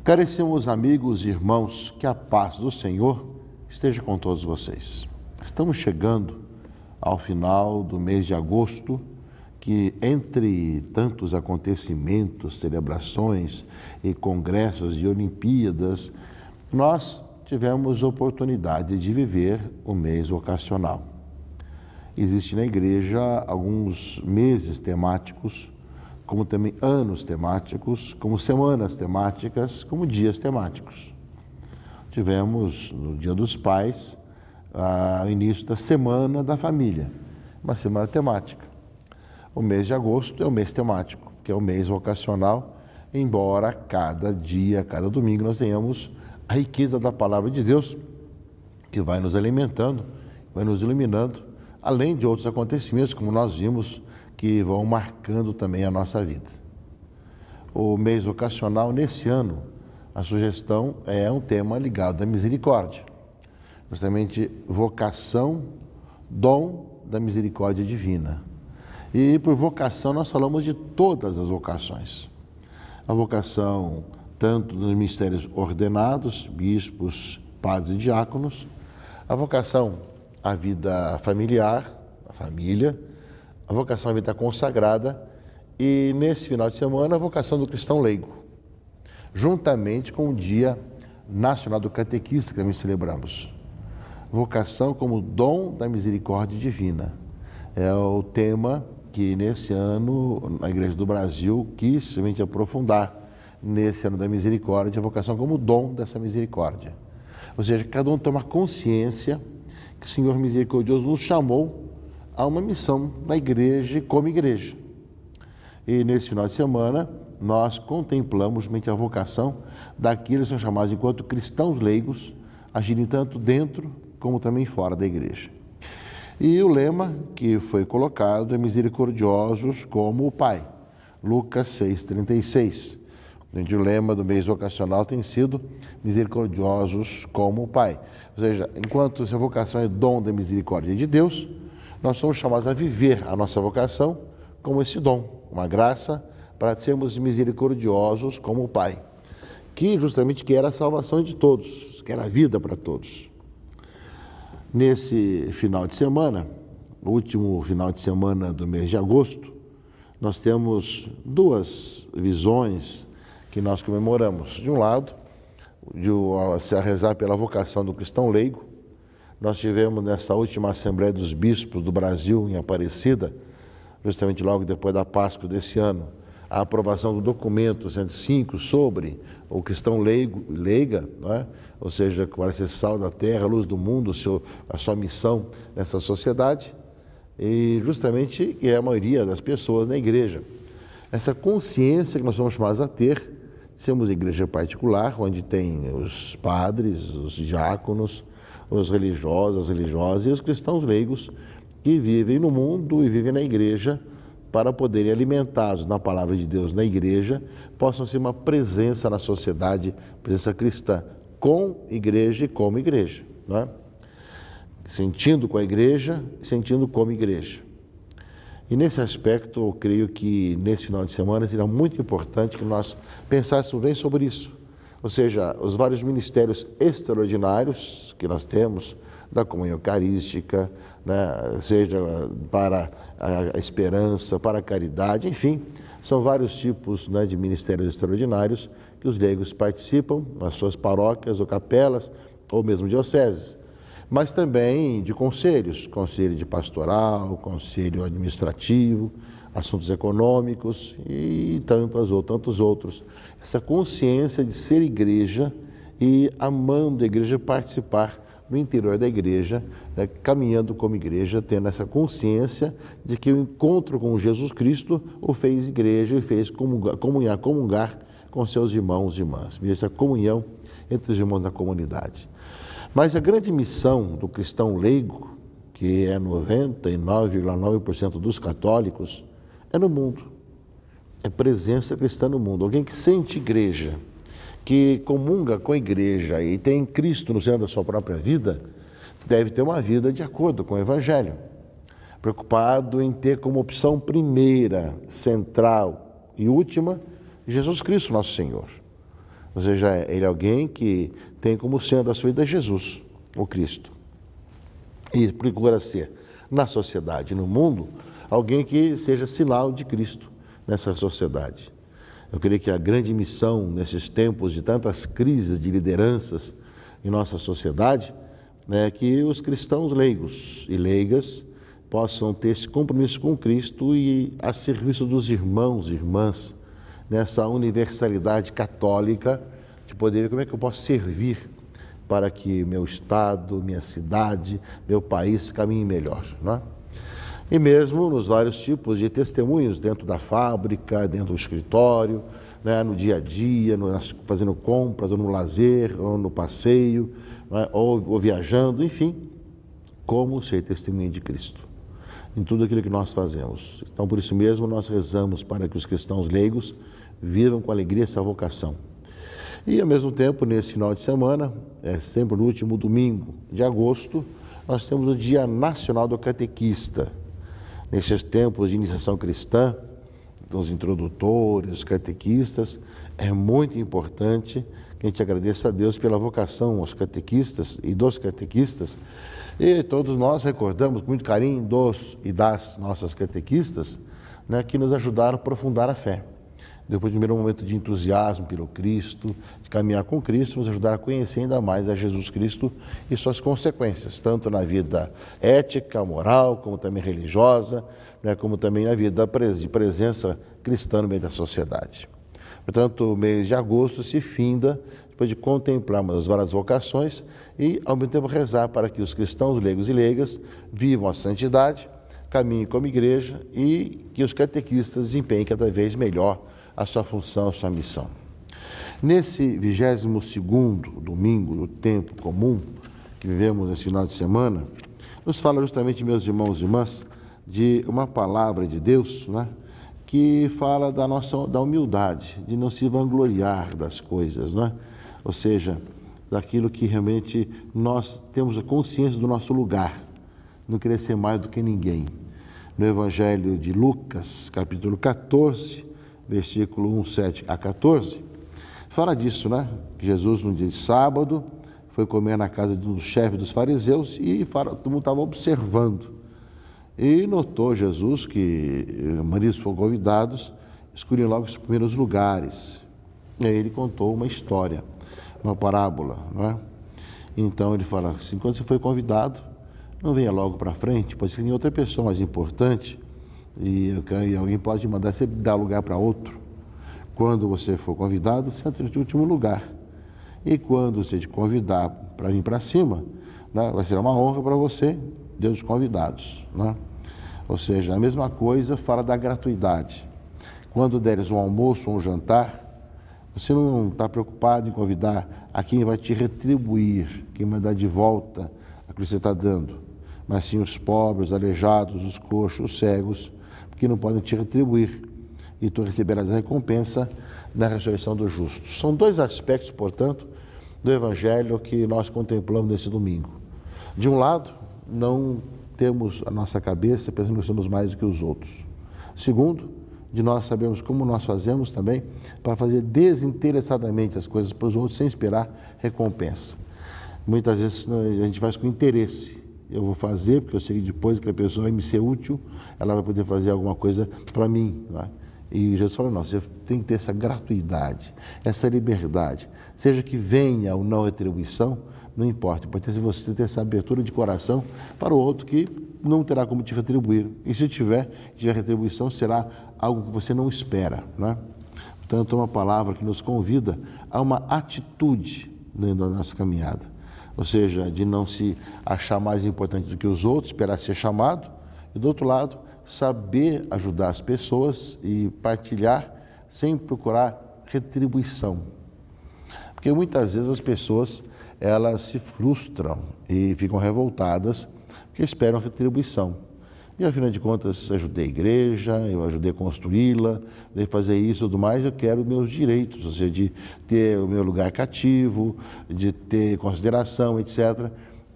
Caríssimos amigos e irmãos, que a paz do Senhor esteja com todos vocês. Estamos chegando ao final do mês de agosto, que entre tantos acontecimentos, celebrações e congressos e Olimpíadas, nós tivemos oportunidade de viver o mês vocacional. Existe na igreja alguns meses temáticos, como também anos temáticos, como semanas temáticas, como dias temáticos. Tivemos no Dia dos Pais o início da Semana da Família, uma semana temática. O mês de agosto é o mês temático, que é o mês vocacional, embora cada dia, cada domingo nós tenhamos a riqueza da Palavra de Deus, que vai nos alimentando, vai nos iluminando, além de outros acontecimentos, como nós vimos, que vão marcando também a nossa vida. O mês vocacional, nesse ano, a sugestão é um tema ligado à misericórdia. Justamente vocação, dom da misericórdia divina. E por vocação nós falamos de todas as vocações. A vocação tanto dos ministérios ordenados, bispos, padres e diáconos, a vocação à vida familiar, a família, a vocação à vida consagrada e, nesse final de semana, a vocação do cristão leigo, juntamente com o Dia Nacional do Catequista que também celebramos. Vocação como dom da misericórdia divina. É o tema que, nesse ano, a Igreja do Brasil quis simplesmente aprofundar, nesse ano da misericórdia, a vocação como dom dessa misericórdia. Ou seja, cada um toma consciência que o Senhor misericordioso nos chamou a uma missão na igreja e como igreja. E nesse final de semana, nós contemplamos justamente a vocação daqueles que são chamados enquanto cristãos leigos, agirem tanto dentro como também fora da igreja. E o lema que foi colocado é misericordiosos como o Pai, Lucas 6,36. O lema do mês vocacional tem sido misericordiosos como o Pai. Ou seja, enquanto essa vocação é dom da misericórdia de Deus, nós somos chamados a viver a nossa vocação como esse dom, uma graça para sermos misericordiosos como o Pai, que justamente quer a salvação de todos, quer a vida para todos. Nesse final de semana, o último final de semana do mês de agosto, nós temos duas visões que nós comemoramos. De um lado, se a rezar pela vocação do cristão leigo. Nós tivemos nessa última Assembleia dos Bispos do Brasil, em Aparecida, justamente logo depois da Páscoa desse ano, a aprovação do documento 105 sobre o cristão leigo e leiga, não é? Ou seja, para ser sal da terra, luz do mundo, a sua missão nessa sociedade, e justamente é a maioria das pessoas na igreja. Essa consciência que nós somos chamados a ter, somos igreja particular, onde tem os padres, os diáconos, os religiosos, as religiosas e os cristãos leigos que vivem no mundo e vivem na igreja para poderem alimentados na palavra de Deus na igreja, possam ser uma presença na sociedade, presença cristã, com igreja e como igreja, não é? Sentindo com a igreja, sentindo como igreja. E nesse aspecto, eu creio que nesse final de semana seria muito importante que nós pensássemos bem sobre isso. Ou seja, os vários ministérios extraordinários que nós temos, da comunhão eucarística, né, seja para a esperança, para a caridade, enfim, são vários tipos, né, de ministérios extraordinários que os leigos participam nas suas paróquias ou capelas, ou mesmo dioceses, mas também de conselhos, conselho de pastoral, conselho administrativo, assuntos econômicos e tantos outros. Essa consciência de ser igreja e amando a igreja, participar no interior da igreja, né, caminhando como igreja, tendo essa consciência de que o encontro com Jesus Cristo o fez igreja e fez comungar com seus irmãos e irmãs. Essa comunhão entre os irmãos da comunidade. Mas a grande missão do cristão leigo, que é 99,9% dos católicos, é no mundo, é presença cristã no mundo. Alguém que sente igreja, que comunga com a igreja e tem Cristo no centro da sua própria vida, deve ter uma vida de acordo com o Evangelho, preocupado em ter como opção primeira, central e última, Jesus Cristo, nosso Senhor. Ou seja, ele é alguém que tem como centro da sua vida Jesus, o Cristo. E procura ser, na sociedade, no mundo, alguém que seja sinal de Cristo nessa sociedade. Eu creio que a grande missão nesses tempos de tantas crises de lideranças em nossa sociedade é que os cristãos leigos e leigas possam ter esse compromisso com Cristo e a serviço dos irmãos e irmãs nessa universalidade católica de poder ver como é que eu posso servir para que meu estado, minha cidade, meu país caminhe melhor, não é? E mesmo nos vários tipos de testemunhos, dentro da fábrica, dentro do escritório, né, no dia a dia, fazendo compras, ou no lazer, ou no passeio, né, ou viajando, enfim, como ser testemunha de Cristo em tudo aquilo que nós fazemos. Então, por isso mesmo, nós rezamos para que os cristãos leigos vivam com alegria essa vocação. E, ao mesmo tempo, nesse final de semana, sempre no último domingo de agosto, nós temos o Dia Nacional do Catequista. Nesses tempos de iniciação cristã, os introdutores, os catequistas, é muito importante que a gente agradeça a Deus pela vocação aos catequistas e dos catequistas. E todos nós recordamos com muito carinho dos e das nossas catequistas, né, que nos ajudaram a aprofundar a fé. Depois de um primeiro momento de entusiasmo pelo Cristo, de caminhar com Cristo, nos ajudaram a conhecer ainda mais a Jesus Cristo e suas consequências, tanto na vida ética, moral, como também religiosa, né, como também na vida de presença cristã no meio da sociedade. Portanto, o mês de agosto se finda depois de contemplarmos as várias vocações e, ao mesmo tempo, rezar para que os cristãos leigos e leigas vivam a santidade, caminhem como igreja e que os catequistas desempenhem cada vez melhor a sua função, a sua missão. Nesse 22º domingo do tempo comum que vivemos nesse final de semana, nos fala justamente, meus irmãos e irmãs, de uma palavra de Deus, né, que fala da humildade, de não se vangloriar das coisas, né? Ou seja, daquilo que realmente nós temos a consciência do nosso lugar, não querer ser mais do que ninguém. No Evangelho de Lucas, capítulo 14, versículo 1, 7 a 14, fala disso, né? Jesus, no dia de sábado, foi comer na casa de um dos chefes dos fariseus e todo mundo estava observando. E notou Jesus que maridos foram convidados, escolhiam logo os primeiros lugares. E aí ele contou uma história, uma parábola, não é? Então ele fala assim, quando você foi convidado, não venha logo para frente, pode ser que tem outra pessoa mais importante e alguém pode mandar você dar lugar para outro. Quando você for convidado, senta no último lugar. E quando você te convidar para vir para cima, né, vai ser uma honra para você, Deus os convidados, né? Ou seja, a mesma coisa fala da gratuidade. Quando deres um almoço ou um jantar, você não está preocupado em convidar a quem vai te retribuir, quem vai dar de volta a que você está dando, mas sim os pobres, os aleijados, os coxos, os cegos, que não podem te retribuir, e tu receberás a recompensa na ressurreição dos justos. São dois aspectos, portanto, do Evangelho que nós contemplamos nesse domingo. De um lado, não temos a nossa cabeça pensando que somos mais do que os outros. Segundo, de nós sabemos como nós fazemos também para fazer desinteressadamente as coisas para os outros sem esperar recompensa. Muitas vezes a gente faz com interesse. Eu vou fazer porque eu sei que depois que a pessoa vai me ser útil, ela vai poder fazer alguma coisa para mim, não é? E Jesus fala, não, você tem que ter essa gratuidade, essa liberdade. Seja que venha ou não retribuição, não importa. Pode ser você ter essa abertura de coração para o outro que não terá como te retribuir. E se tiver retribuição, será algo que você não espera, não é? Portanto, é uma palavra que nos convida a uma atitude dentro da nossa caminhada. Ou seja, de não se achar mais importante do que os outros, esperar ser chamado. E do outro lado, saber ajudar as pessoas e partilhar sem procurar retribuição. Porque muitas vezes as pessoas, elas se frustram e ficam revoltadas porque esperam retribuição. E, afinal de contas, ajudei a igreja, eu ajudei a construí-la, de fazer isso e tudo mais, eu quero meus direitos, ou seja, de ter o meu lugar cativo, de ter consideração, etc.,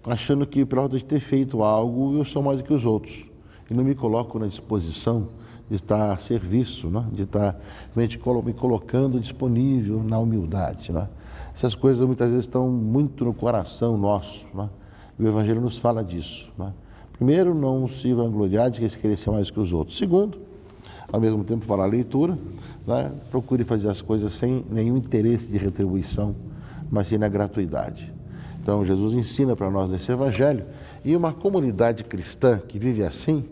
achando que, por causa de ter feito algo, eu sou mais do que os outros. E não me coloco na disposição de estar a serviço, né? De estar realmente me colocando disponível na humildade, né? Essas coisas muitas vezes estão muito no coração nosso, né? E o Evangelho nos fala disso, né? Primeiro, não se vangloriar de querer ser mais que os outros. Segundo, ao mesmo tempo falar a leitura, né? Procure fazer as coisas sem nenhum interesse de retribuição, mas sim na gratuidade. Então Jesus ensina para nós nesse Evangelho, e uma comunidade cristã que vive assim,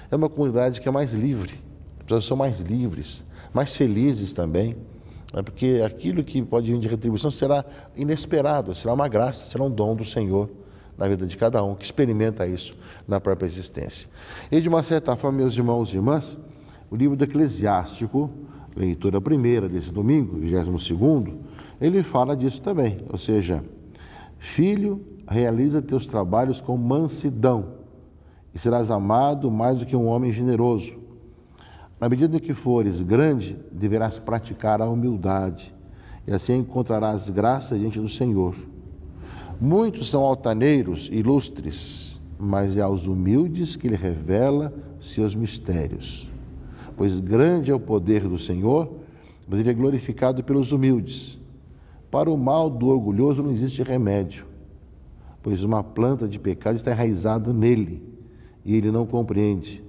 é uma comunidade que é mais livre, as pessoas são mais livres, mais felizes também, né? Porque aquilo que pode vir de retribuição será inesperado, será uma graça, será um dom do Senhor na vida de cada um que experimenta isso na própria existência. E de uma certa forma, meus irmãos e irmãs, o livro do Eclesiástico, leitura primeira desse domingo, 22º, ele fala disso também, ou seja, filho, realiza teus trabalhos com mansidão e serás amado mais do que um homem generoso. Na medida em que fores grande, deverás praticar a humildade e assim encontrarás graça diante do Senhor. Muitos são altaneiros e ilustres, mas é aos humildes que ele revela seus mistérios. Pois grande é o poder do Senhor, mas ele é glorificado pelos humildes. Para o mal do orgulhoso não existe remédio, pois uma planta de pecado está enraizada nele, e ele não compreende.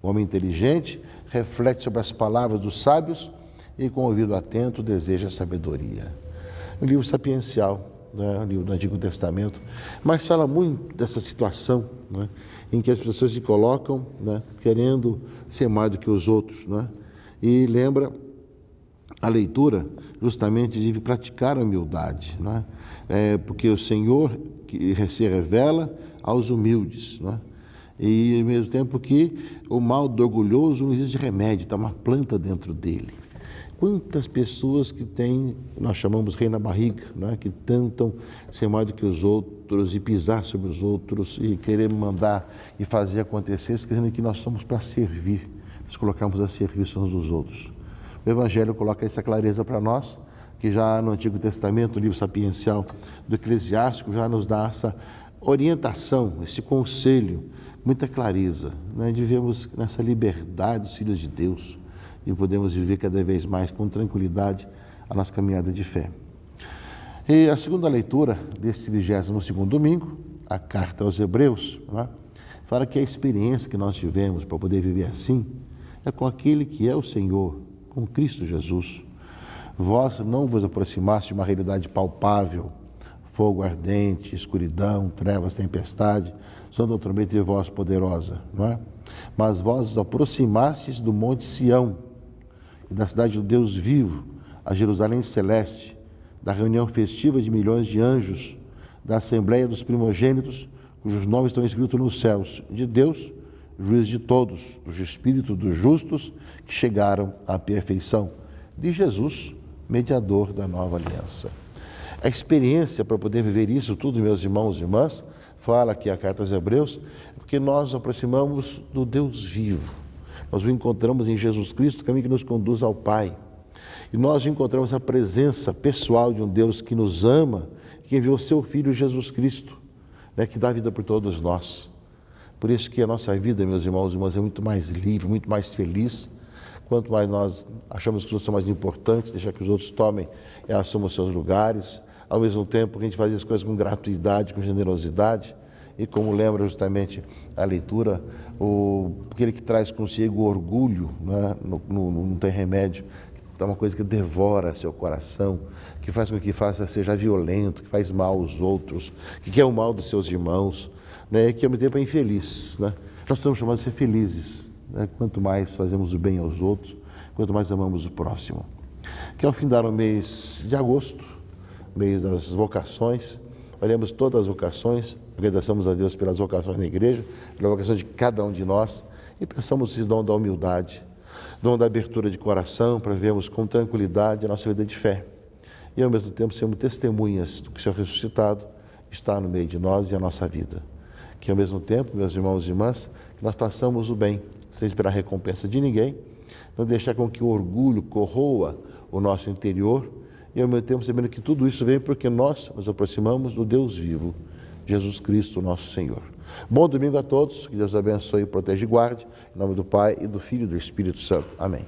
O homem inteligente reflete sobre as palavras dos sábios e, com o ouvido atento, deseja a sabedoria. Um livro sapiencial, né? Um livro do Antigo Testamento, mas fala muito dessa situação, né? Em que as pessoas se colocam, né? Querendo ser mais do que os outros, né? E lembra a leitura justamente de praticar a humildade, né? Porque o Senhor que se revela aos humildes, né? E ao mesmo tempo que o mal do orgulhoso não existe remédio, está uma planta dentro dele. Quantas pessoas que têm, nós chamamos rei na barriga, né? Que tentam ser mais do que os outros e pisar sobre os outros e querer mandar e fazer acontecer, esquecendo que nós somos para servir, nos colocamos a serviço uns dos outros. O Evangelho coloca essa clareza para nós, que já no Antigo Testamento, o livro sapiencial do Eclesiástico, já nos dá essa orientação, esse conselho, muita clareza, né? De vivermos nessa liberdade dos filhos de Deus e podemos viver cada vez mais com tranquilidade a nossa caminhada de fé. E a segunda leitura desse 22º domingo, a carta aos Hebreus, né? Fala que a experiência que nós tivemos para poder viver assim é com aquele que é o Senhor, com Cristo Jesus. Vós não vos aproximaste de uma realidade palpável, fogo ardente, escuridão, trevas, tempestade, sondo trombeta e voz poderosa, não é? Mas vós os aproximastes do monte Sião e da cidade do Deus vivo, a Jerusalém celeste, da reunião festiva de milhões de anjos, da assembleia dos primogênitos, cujos nomes estão escritos nos céus, de Deus, juiz de todos, do Espírito dos justos que chegaram à perfeição, de Jesus, mediador da nova aliança. A experiência para poder viver isso tudo, meus irmãos e irmãs, fala aqui a carta aos Hebreus, porque nós nos aproximamos do Deus vivo. Nós o encontramos em Jesus Cristo, o caminho que nos conduz ao Pai. E nós encontramos a presença pessoal de um Deus que nos ama, que enviou seu Filho Jesus Cristo, né, que dá vida por todos nós. Por isso que a nossa vida, meus irmãos e irmãs, é muito mais livre, muito mais feliz. Quanto mais nós achamos que os outros são mais importantes, deixar que os outros tomem e assumam os seus lugares, ao mesmo tempo que a gente faz as coisas com gratuidade, com generosidade, e como lembra justamente a leitura, aquele que traz consigo o orgulho, né, não tem remédio, é uma coisa que devora seu coração, que faz com que seja violento, que faz mal aos outros, que quer o mal dos seus irmãos, né, que ao mesmo tempo é infeliz, né? Nós estamos chamados a ser felizes, né? Quanto mais fazemos o bem aos outros, quanto mais amamos o próximo. Que ao findar o mês de agosto, mês das vocações, olhemos todas as vocações, agradecemos a Deus pelas vocações na igreja, pela vocação de cada um de nós, e pensamos esse dom da humildade, dom da abertura de coração, para vivermos com tranquilidade a nossa vida de fé. E ao mesmo tempo sermos testemunhas do que o Senhor ressuscitado está no meio de nós e a nossa vida. Que ao mesmo tempo, meus irmãos e irmãs, que nós façamos o bem, sem esperar recompensa de ninguém, não deixar com que o orgulho corroa o nosso interior, e ao mesmo tempo sabendo que tudo isso vem porque nós nos aproximamos do Deus vivo, Jesus Cristo, nosso Senhor. Bom domingo a todos, que Deus abençoe, proteja e guarde. Em nome do Pai, e do Filho e do Espírito Santo. Amém.